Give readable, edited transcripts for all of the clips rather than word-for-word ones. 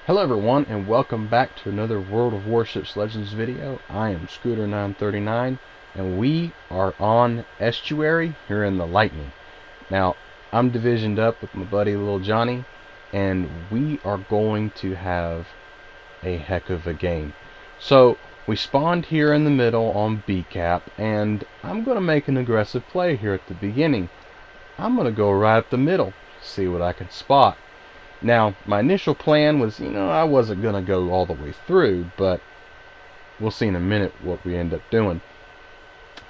Hello everyone, and welcome back to another World of Warships Legends video. I am Scooter939, and we are on Estuary here in the Lightning. Now, I'm divisioned up with my buddy Little Johnny, and we are going to have a heck of a game. So, we spawned here in the middle on B cap, and I'm going to make an aggressive play here at the beginning. I'm going to go right up the middle, see what I can spot. Now, my initial plan was, I wasn't going to go all the way through, but we'll see in a minute what we end up doing.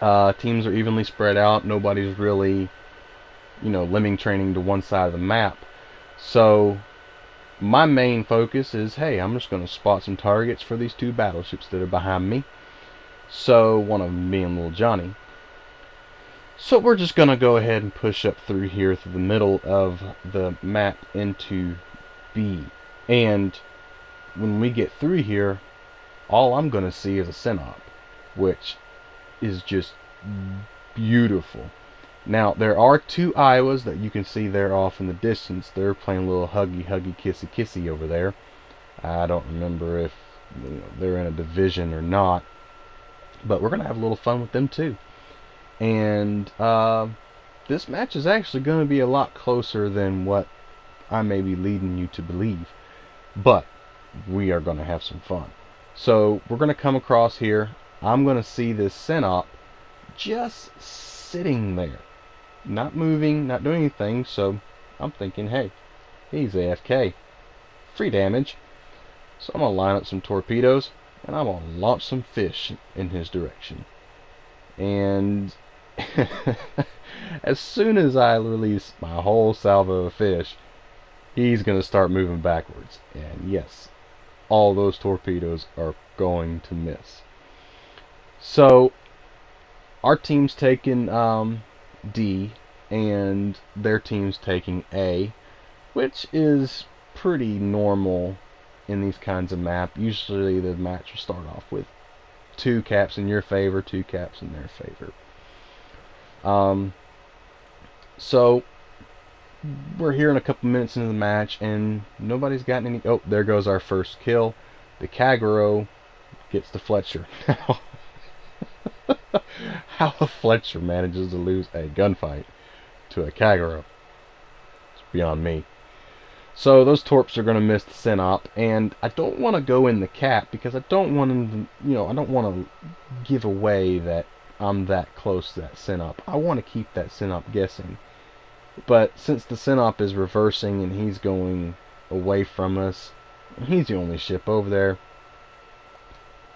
Teams are evenly spread out. Nobody's really, lemming training to one side of the map. So, my main focus is, hey, I'm just going to spot some targets for these two battleships that are behind me. So, one of them being Little Johnny. So we're just going to go ahead and push up through here through the middle of the map into B. And when we get through here, all I'm going to see is a Synop, which is just beautiful. Now, there are two Iowas that you can see there off in the distance. They're playing a little huggy, kissy, kissy over there. I don't remember if they're in a division or not, but we're going to have a little fun with them too. And this match is actually going to be a lot closer than what I may be leading you to believe. But we are going to have some fun. So we're going to come across here. I'm going to see this Synop just sitting there. Not moving, not doing anything. So I'm thinking, hey, he's AFK. Free damage. So I'm going to line up some torpedoes. And I'm going to launch some fish in his direction. And as soon as I release my whole salvo of fish, he's going to start moving backwards. And yes, all those torpedoes are going to miss. So, our team's taking D, and their team's taking A, which is pretty normal in these kinds of maps. Usually the match will start off with 2 caps in your favor, 2 caps in their favor. So we're here in a couple minutes into the match, and nobody's gotten any. Oh, there goes our first kill. The Kagero gets the Fletcher. How a Fletcher manages to lose a gunfight to a Kagero, it's beyond me. So those torps are going to miss the Synop, and I don't want to go in the cap because I don't want them to, I don't want to give away that I'm that close to that Synop. I want to keep that Synop guessing. But since the Synop is reversing and he's going away from us, he's the only ship over there,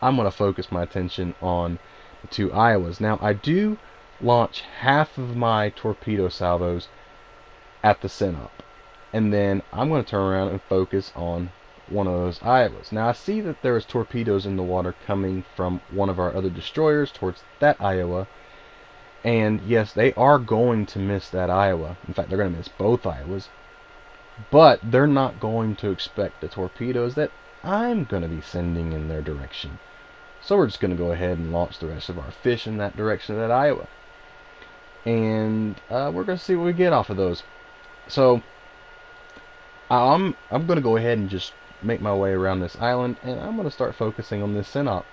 I'm going to focus my attention on the 2 Iowas. Now, I do launch half of my torpedo salvos at the Synop. And then I'm going to turn around and focus on one of those Iowas. Now I see that there is torpedoes in the water coming from one of our other destroyers towards that Iowa. And yes, they are going to miss that Iowa. In fact, they're going to miss both Iowas. But they're not going to expect the torpedoes that I'm going to be sending in their direction. So we're just going to go ahead and launch the rest of our fish in that direction of that Iowa. And we're going to see what we get off of those. So I'm going to go ahead and just make my way around this island, and I'm going to start focusing on this Synop.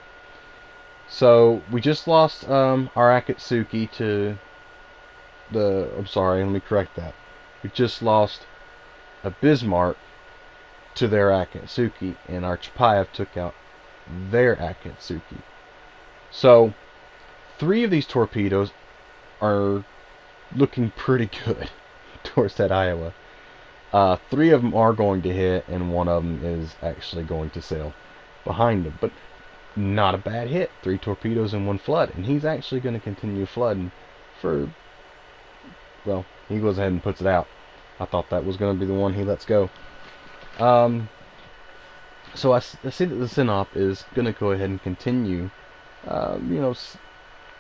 So, we just lost our Akatsuki to the... I'm sorry, let me correct that. We just lost a Bismarck to their Akatsuki, and our Chapayev took out their Akatsuki. So, 3 of these torpedoes are looking pretty good towards that Iowa. 3 of them are going to hit, and 1 of them is actually going to sail behind them. But not a bad hit. 3 torpedoes and 1 flood. And he's actually going to continue flooding for... Well, he goes ahead and puts it out. I thought that was going to be the one he lets go. So I see that the Synop is going to go ahead and continue,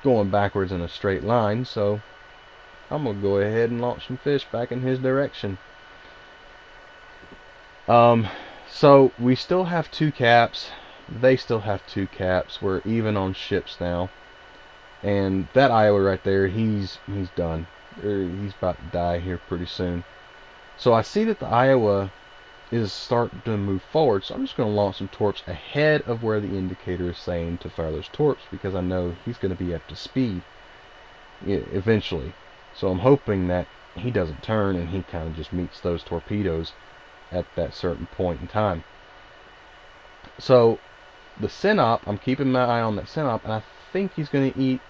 going backwards in a straight line. So I'm going to go ahead and launch some fish back in his direction. So we still have 2 caps. They still have 2 caps. We're even on ships now. And that Iowa right there, he's done. He's about to die here pretty soon. So I see that the Iowa is starting to move forward, so I'm just going to launch some torps ahead of where the indicator is saying to fire those torps, because I know he's going to be up to speed eventually. So I'm hoping that he doesn't turn and he kind of just meets those torpedoes at that certain point in time. So the Synop, I'm keeping my eye on that Synop, and I think he's going to eat,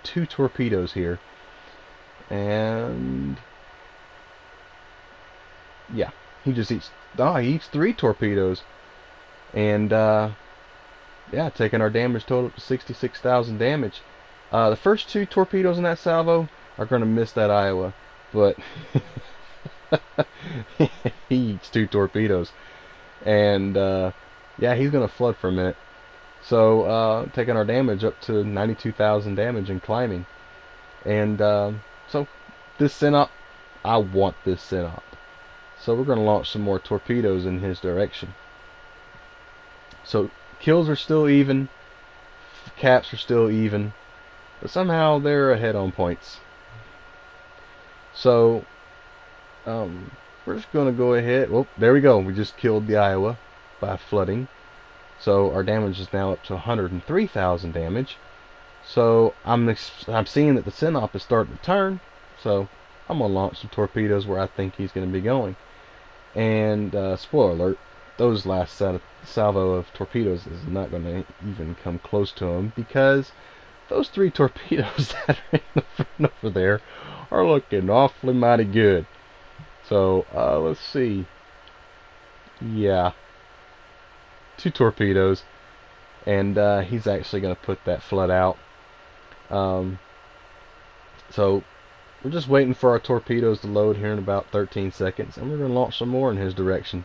2 torpedoes here. And yeah, he just eats, he eats 3 torpedoes. And yeah, taking our damage total up to 66,000 damage. The first 2 torpedoes in that salvo are going to miss that Iowa, but he eats 2 torpedoes. And yeah, he's going to flood for a minute. So taking our damage up to 92,000 damage and climbing. And so this Synop, I want this Synop. So we're going to launch some more torpedoes in his direction. So kills are still even, caps are still even, but somehow they're ahead on points. So we're just going to go ahead. Well, there we go. We just killed the Iowa by flooding. So our damage is now up to 103,000 damage. So I'm seeing that the Synop is starting to turn. So I'm going to launch some torpedoes where I think he's going to be going. And spoiler alert, those last salvo of torpedoes is not going to even come close to him, because those 3 torpedoes that are in the front over there are looking awfully mighty good. So let's see. Yeah, 2 torpedoes, and he's actually going to put that flood out. So we're just waiting for our torpedoes to load here in about 13 seconds, and we're going to launch some more in his direction.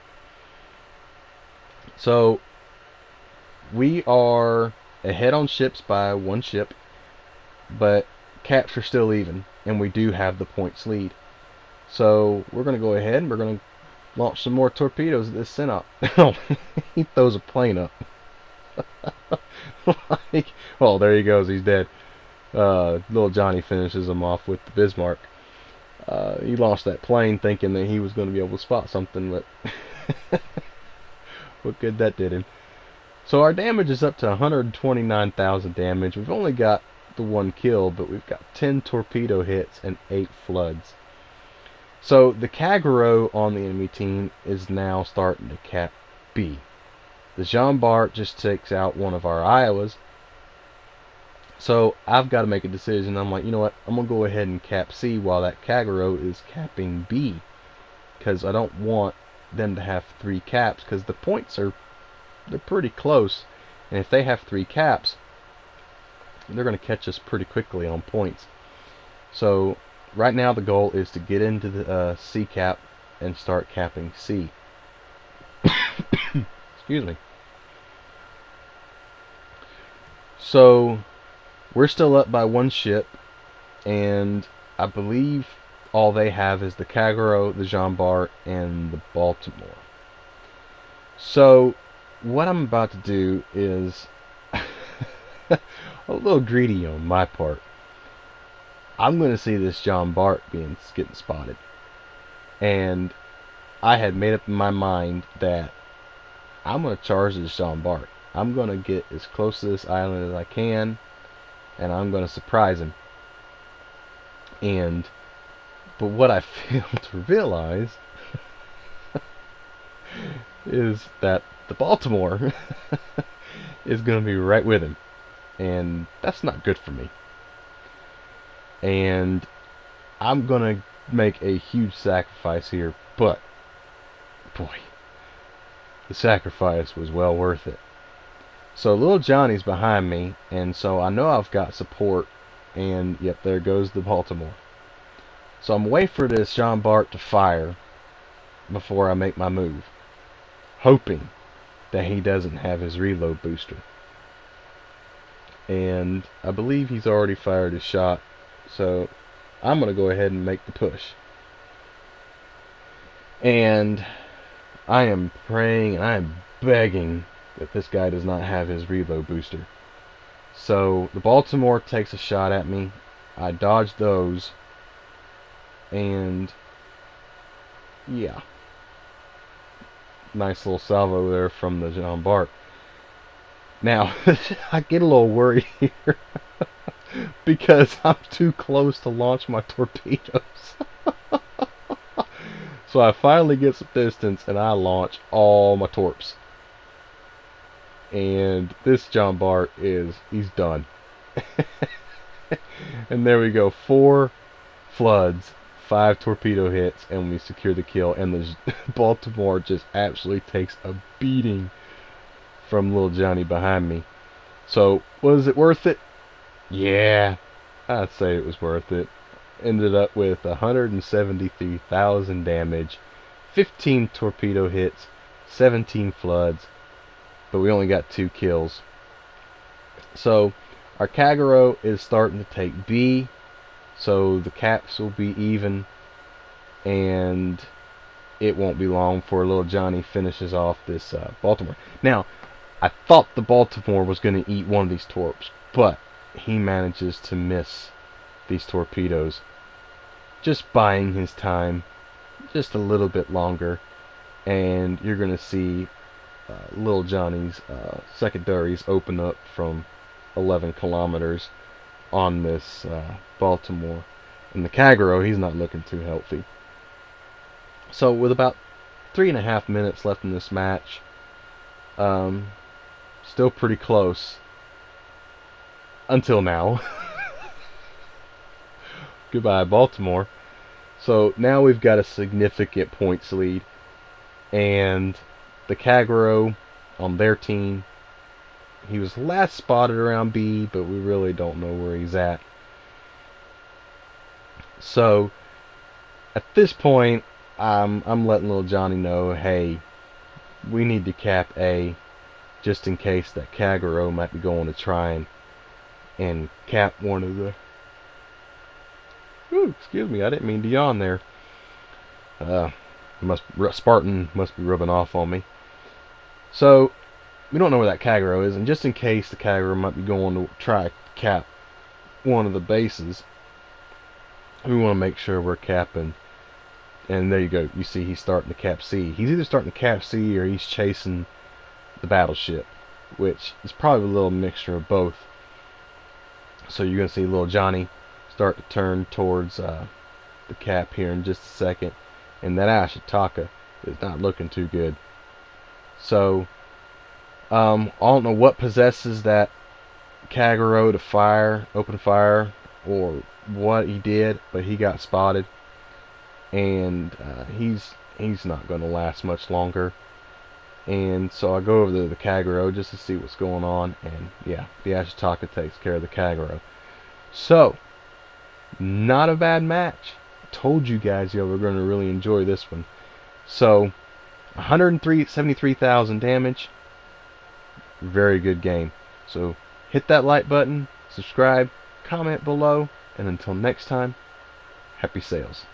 So we are ahead on ships by 1 ship, but caps are still even, and we do have the points lead. So we're going to go ahead and we're going to launch some more torpedoes at this Synop. He throws a plane up. Oh, there he goes. He's dead. Little Johnny finishes him off with the Bismarck. He launched that plane thinking that he was going to be able to spot something, but what good that did him. So our damage is up to 129,000 damage. We've only got the 1 kill, but we've got 10 torpedo hits and 8 floods. So the Kagero on the enemy team is now starting to cap B. The Jean Bart just takes out one of our Iowas. So I've got to make a decision. I'm like, you know what? I'm going to go ahead and cap C while that Kagero is capping B, because I don't want them to have 3 caps, because the points they're pretty close, and if they have 3 caps, they're going to catch us pretty quickly on points. So right now the goal is to get into the C cap and start capping C. Excuse me. So we're still up by 1 ship, and I believe all they have is the Kagero, the Jean Bart, and the Baltimore. So what I'm about to do is a little greedy on my part. I'm going to see this Jean Bart getting spotted, and I had made up in my mind that I'm going to charge this Jean Bart. I'm going to get as close to this island as I can, and I'm going to surprise him. But what I failed to realize is that the Baltimore is going to be right with him, and that's not good for me. And I'm going to make a huge sacrifice here, but boy, the sacrifice was well worth it. So little Johnny's behind me, and so I know I've got support, and yep, there goes the Baltimore. So I'm waiting for this Jean Bart to fire before I make my move, hoping that he doesn't have his reload booster. And I believe he's already fired his shot, so I'm going to go ahead and make the push. And I am praying and I am begging that this guy does not have his reload booster. So the Baltimore takes a shot at me. I dodge those. And yeah. nice little salvo there from the John Bart. Now, I get a little worried here because I'm too close to launch my torpedoes. So I finally get some distance and I launch all my torps. And this John Bart he's done. And there we go, 4 floods, 5 torpedo hits, and we secure the kill. And the Baltimore just absolutely takes a beating from little Johnny behind me. So, was it worth it? Yeah, I'd say it was worth it. Ended up with 173,000 damage, 15 torpedo hits, 17 floods, but we only got 2 kills. So, our Kagero is starting to take B, so the caps will be even, and it won't be long before little Johnny finishes off this Baltimore. Now, I thought the Baltimore was going to eat one of these torps, but he manages to miss these torpedoes, just buying his time just a little bit longer, and you're going to see little Johnny's secondaries open up from 11 kilometers on this Baltimore. And the Kagero, he's not looking too healthy. So with about 3.5 minutes left in this match, still pretty close until now. Goodbye, Baltimore. So now we've got a significant points lead, and the Kagero on their team, he was last spotted around B, but we really don't know where he's at. So at this point, I'm letting little Johnny know, hey, we need to cap A, just in case that Kagero might be going to try and cap one of the... Ooh, excuse me, I didn't mean to yawn there. Spartan must be rubbing off on me. So, we don't know where that Kagero is, and just in case the Kagero might be going to try to cap one of the bases, we want to make sure we're capping. And there you go, you see he's starting to cap C. He's either starting to cap C or he's chasing the battleship, which is probably a little mixture of both. So you're going to see little Johnny start to turn towards the cap here in just a second, and that Ashitaka is not looking too good. So I don't know what possesses that Kagero to open fire, or what he did, but he got spotted, and he's not going to last much longer. And so I go over to the Kagero just to see what's going on, and yeah, the Ashitaka takes care of the Kagero. So, not a bad match. I told you guys we're going to really enjoy this one. So, 173,000 damage. Very good game. So, hit that like button, subscribe, comment below, and until next time, happy sales.